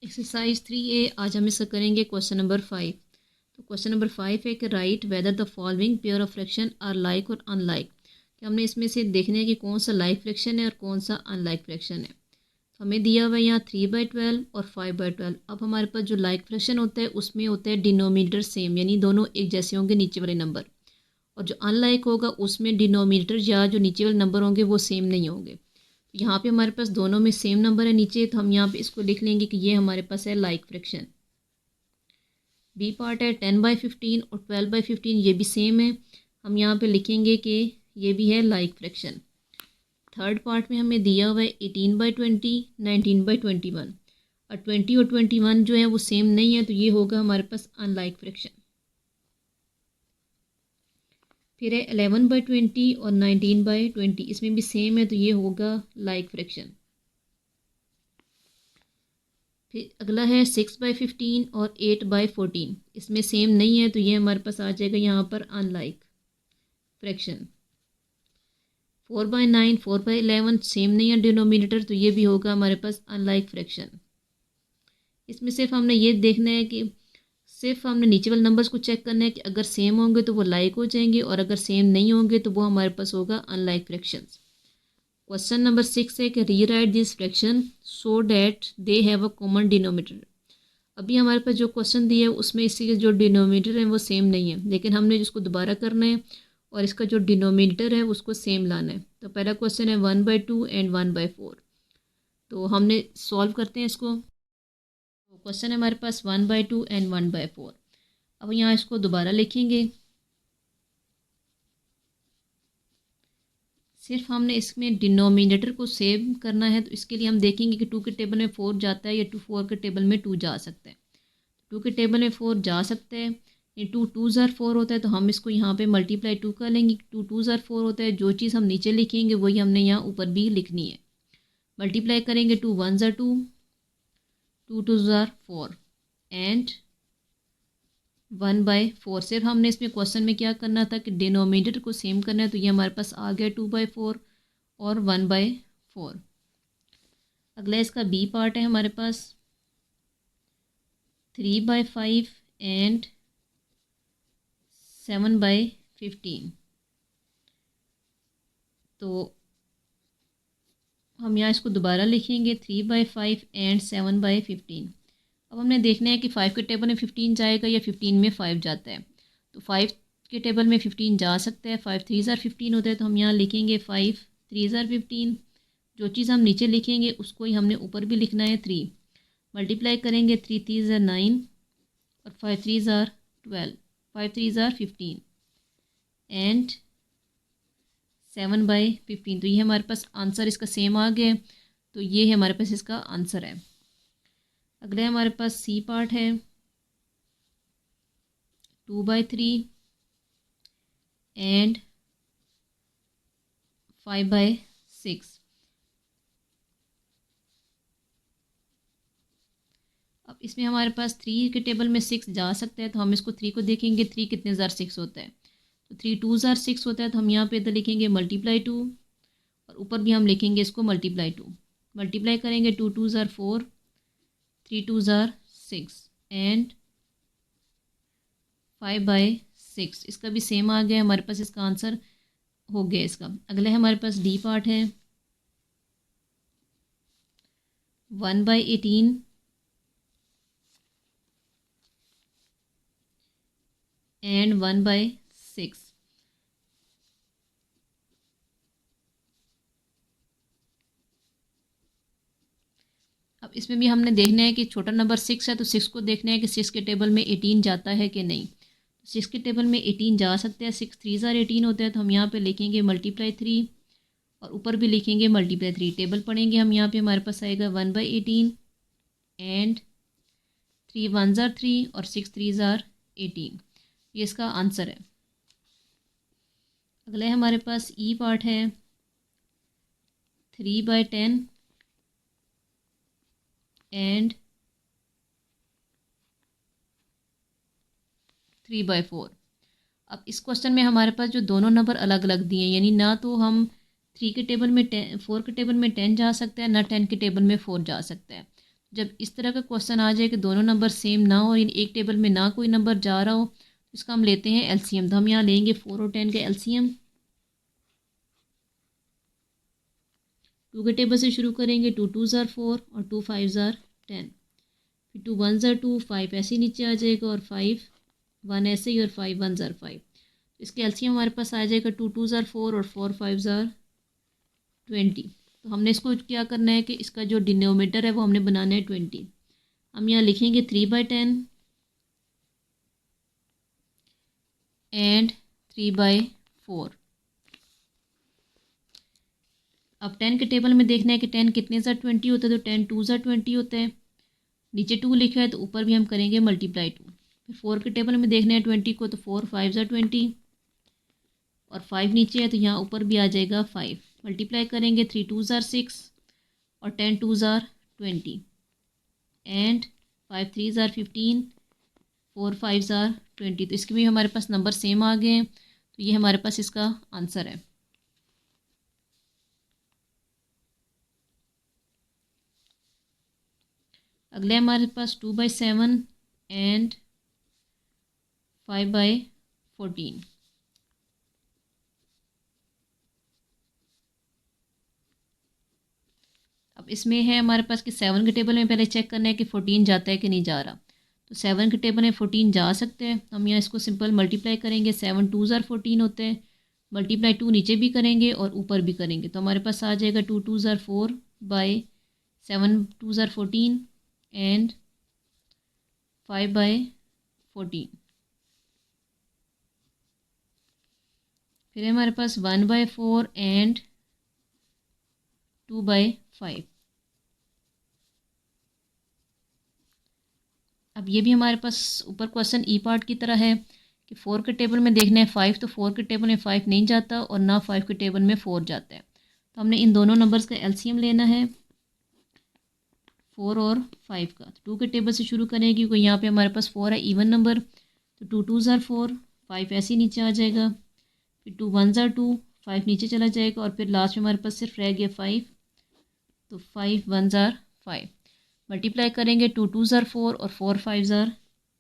Exercise 3A आज हम इसका करेंगे क्वेश्चन नंबर 5। तो क्वेश्चन नंबर 5 है कि right whether the following pair of fraction are like और अनलाइक। कि हमने इसमें से देखना है कि कौन सा लाइक फ्रैक्शन है और कौन सा अनलाइक फ्रैक्शन है। तो हमें दिया हुआ है यहाँ 3/12 और 5/12। अब हमारे पास जो लाइक फ्रैक्शन होता है उसमें होता है डिनोमिनेटर सेम, यानी दोनों एक जैसे होंगे नीचे वाले नंबर, और जो अनलाइक होगा उसमें डिनोमिनेटर या जो नीचे वाले नंबर होंगे वो सेम नहीं होंगे। यहाँ पे हमारे पास दोनों में सेम नंबर है नीचे, तो हम यहाँ पे इसको लिख लेंगे कि ये हमारे पास है लाइक फ्रैक्शन। बी पार्ट है 10/15 और 12/15, ये भी सेम है, हम यहाँ पे लिखेंगे कि ये भी है लाइक फ्रैक्शन। थर्ड पार्ट में हमें दिया हुआ है 18/20, 19/21, और 20 और 21 जो है वो सेम नहीं है, तो ये होगा हमारे पास अनलाइक फ्रैक्शन। फिर है 11/20 और 19/20, इसमें भी सेम है, तो ये होगा लाइक फ्रैक्शन। फिर अगला है 6/15 और 8/14, इसमें सेम नहीं है, तो ये हमारे पास आ जाएगा यहाँ पर अनलाइक फ्रैक्शन। 4/9, 4/11 सेम नहीं है डिनोमिनेटर, तो ये भी होगा हमारे पास अनलाइक फ्रैक्शन। इसमें सिर्फ हमने ये देखना है कि सिर्फ हमने नीचे वाले नंबर्स को चेक करना है कि अगर सेम होंगे तो वो लाइक हो जाएंगे, और अगर सेम नहीं होंगे तो वो हमारे पास होगा अनलाइक फ्रैक्शंस। क्वेश्चन नंबर 6 है कि rewrite this fraction so that they have a common denominator. अभी हमारे पास जो क्वेश्चन दिया है उसमें इसके जो डिनोमिनेटर है वो सेम नहीं है, लेकिन हमने जिसको दोबारा करना है और इसका जो डिनोमिनेटर है उसको सेम लाना है। तो पहला क्वेश्चन है 1/2 एंड 1/4। तो हमने सॉल्व करते हैं इसको। तो क्वेश्चन है हमारे पास 1/2 एंड 1/4। अब यहाँ इसको दोबारा लिखेंगे। सिर्फ हमने इसमें डिनोमिनेटर को सेव करना है, तो इसके लिए हम देखेंगे कि 2 के टेबल में 4 जाता है या 4 के टेबल में 2 जा सकता है। 2 के टेबल में 4 जा सकता है, ये 2 2 4 होता है, तो हम इसको यहाँ पे मल्टीप्लाई 2 कर लेंगे। 2 2 4 होता है, जो चीज़ हम नीचे लिखेंगे वही हमने यहाँ ऊपर भी लिखनी है। मल्टीप्लाई करेंगे 2 1 2, 2 2 4 एंड 1/4। सिर्फ हमने इसमें क्वेश्चन में क्या करना था कि डिनोमिनेटर को सेम करना है, तो ये हमारे पास आ गया 2/4 और 1/4। अगला इसका बी पार्ट है हमारे पास 3/5 एंड 7/15। तो हम यहाँ इसको दोबारा लिखेंगे 3/5 एंड 7/15। अब हमने देखना है कि 5 के टेबल में 15 जाएगा या 15 में 5 जाता है। तो 5 के टेबल में 15 जा सकता है, 5 3 15 होता है, तो हम यहाँ लिखेंगे 5 3 15। जो चीज़ हम नीचे लिखेंगे उसको ही हमने ऊपर भी लिखना है 3। मल्टीप्लाई करेंगे 3 3 9 और 5 3 12, 5 3 15 एंड 7/15। तो ये हमारे पास आंसर इसका सेम आ गया, तो ये है हमारे पास इसका आंसर है। अगला हमारे पास सी पार्ट है 2/3 एंड 5/6। अब इसमें हमारे पास 3 के टेबल में 6 जा सकता है, तो हम इसको 3 को देखेंगे 3 कितने ज़ार 6 होता है, तो 3 2 ज़ार 6 होता है, तो हम यहाँ पे इधर लिखेंगे मल्टीप्लाई 2, और ऊपर भी हम लिखेंगे इसको मल्टीप्लाई 2। मल्टीप्लाई करेंगे 2 2 ज़ार 4, 3 2 ज़ार 6 एंड 5/6। इसका भी सेम आ गया, हमारे पास इसका आंसर हो गया इसका। अगला है हमारे पास डी पार्ट है 1/18 एंड 1/6। अब इसमें भी हमने देखना है कि छोटा नंबर 6 है, तो 6 को देखना है कि 6 के टेबल में 18 जाता है कि नहीं। 6 के टेबल में 18 जा सकता है, 6 3 ज़ार 18 होता है, तो हम यहाँ पे लिखेंगे मल्टीप्लाई 3, और ऊपर भी लिखेंगे मल्टीप्लाई 3। टेबल पढ़ेंगे हम, यहाँ पे हमारे पास आएगा 1/18 एंड 3 1 ज़ार 3 और 6 3 ज़ार 18। ये इसका आंसर है। अगला है हमारे पास ई पार्ट है 3/10 एंड 3/4। अब इस क्वेश्चन में हमारे पास जो दोनों नंबर अलग अलग दिए हैं, यानी ना तो हम 3 के टेबल में 10 4 के टेबल में 10 जा सकता है, ना 10 के टेबल में 4 जा सकता है। जब इस तरह का क्वेश्चन आ जाए कि दोनों नंबर सेम ना हो, एक टेबल में ना कोई नंबर जा रहा हो, तो इसका हम लेते हैं एलसीएम। तो हम यहाँ लेंगे 4 और 10 का एलसीएम। 2 के टेबल से शुरू करेंगे, 2 2 ज़ार 4 और 2 5 ज़ार 10। फिर 2 1 ज़ार 2, 5 ऐसे ही नीचे आ जाएगा और 5 1 ऐसे ही और 5 1 ज़ार 5। इसके एलसीएम हमारे पास आ जाएगा 2 2 ज़ार 4 और 4 5 ज़ार 20। तो हमने इसको क्या करना है कि इसका जो डिनोमिनेटर है वो हमने बनाना है 20। हम यहाँ लिखेंगे 3/10 एंड 3/4। अब 10 के टेबल में देखना है कि 10 कितने ज़ार 20 होता है, तो 10 2 ज़ार 20 होता है। नीचे 2 लिखा है तो ऊपर भी हम करेंगे मल्टीप्लाई 2। फिर 4 के टेबल में देखना है 20 को, तो 4 5 ज़ार 20 और 5 नीचे है तो यहाँ ऊपर भी आ जाएगा 5। मल्टीप्लाई करेंगे 3 2 ज़ार 6 और 10 2 ज़ार 20 एंड 5 3 ज़ार 15, 4 5 ज़ार 20। तो इसके भी हमारे पास नंबर सेम आ गए हैं, तो ये हमारे पास इसका आंसर है। अगले हमारे पास 2/7 एंड 5/14। अब इसमें है हमारे पास कि 7 के टेबल में पहले चेक करना है कि 14 जाता है कि नहीं जा रहा। तो 7 के टेबल में 14 जा सकते हैं, हम यहाँ इसको सिंपल मल्टीप्लाई करेंगे। 7 2 ज़ार 14 होते हैं, मल्टीप्लाई 2 नीचे भी करेंगे और ऊपर भी करेंगे, तो हमारे पास आ जाएगा 2 2 ज़ार 4 बाई 7 2 ज़ार 14 एंड 5/14। फिर हमारे पास 1/4 एंड 2/5। अब ये भी हमारे पास ऊपर क्वेश्चन ई पार्ट की तरह है कि 4 के टेबल में देखना है 5, तो 4 के टेबल में 5 नहीं जाता और ना 5 के टेबल में 4 जाता है। तो हमने इन दोनों नंबर्स का एलसीएम लेना है 4 और 5 का। तो 2 के टेबल से शुरू करें क्योंकि यहाँ पे हमारे पास 4 है इवन नंबर, तो 2 2 ज़ार 4, 5 ऐसे ही नीचे आ जाएगा। फिर 2 1 ज़ार 2, 5 नीचे चला जाएगा और फिर लास्ट में हमारे पास सिर्फ रह गया 5, तो 5 1 ज़ार 5। मल्टीप्लाई करेंगे 2 2 ज़ार 4 और 4 5 ज़ार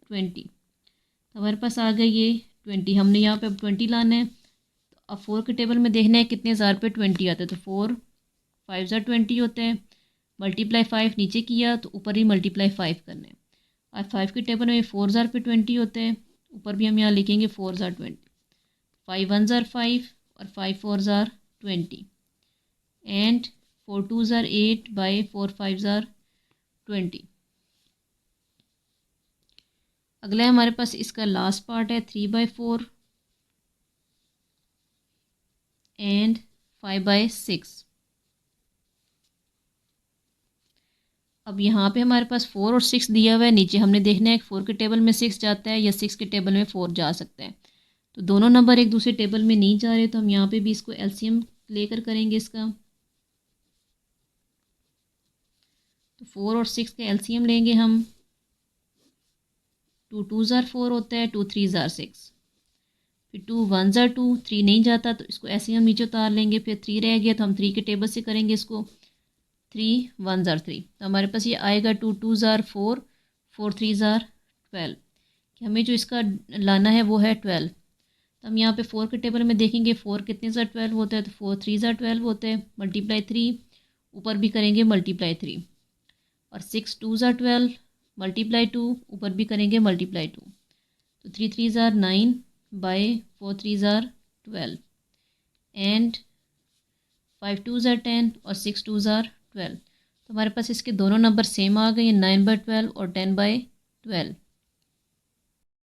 20। तो हमारे पास आ गया ये 20। हमने यहाँ पे अब 20 लाना है, तो अब 4 के टेबल में देखना है कितने ज़ार पे 20 आता है, तो 4 5 ज़ार 20 होते हैं। मल्टीप्लाई 5 नीचे किया तो ऊपर ही मल्टीप्लाई 5 करना है। और 5 के टेबल में 4 ज़ार पे 20 होते हैं, ऊपर भी हम यहाँ लिखेंगे 4 ज़ार 20। 5 1 ज़ार 5 और 5 4 ज़ार 20 एंड 4 2 ज़ार 8 बाई 4 5 ज़ार 20। अगला हमारे पास इसका लास्ट पार्ट है 3/4 एंड 5/6। अब यहाँ पे हमारे पास 4 और 6 दिया हुआ है, नीचे हमने देखना है 4 के टेबल में 6 जाता है या 6 के टेबल में 4 जा सकता है। तो दोनों नंबर एक दूसरे टेबल में नहीं जा रहे, तो हम यहाँ पे भी इसको एलसीएम लेकर करेंगे इसका। तो 4 और 6 का एलसीएम लेंगे हम। 2 2 ज़ार 4 होता है, 2 3 ज़ार 6। फिर 2 1 ज़ार 2, 3 नहीं जाता तो इसको ऐसे ही हम नीचे उतार लेंगे। फिर 3 रह गया तो हम 3 के टेबल से करेंगे इसको। 3 1 ज़ार 3, तो हमारे पास ये आएगा 2 2 ज़ार 4, 4 3 ज़ार 12। कि हमें जो इसका लाना है वो है 12। तो हम यहाँ पे 4 के टेबल में देखेंगे 4 कितने ज़ार 12 होता है, तो 4 3 ज़ार 12 होता है। मल्टीप्लाई 3, ऊपर भी करेंगे मल्टीप्लाई 3। और 6 2 ज़ार 12, मल्टीप्लाई 2, ऊपर भी करेंगे मल्टीप्लाई 2। तो 3 3 ज़ार 9 बाई 4 3 ज़ार 12 एंड 5 2 ज़ार 10 और 6 2 ज़ार 12। तो हमारे पास इसके दोनों नंबर सेम आ गए, 9/12 और 10/12।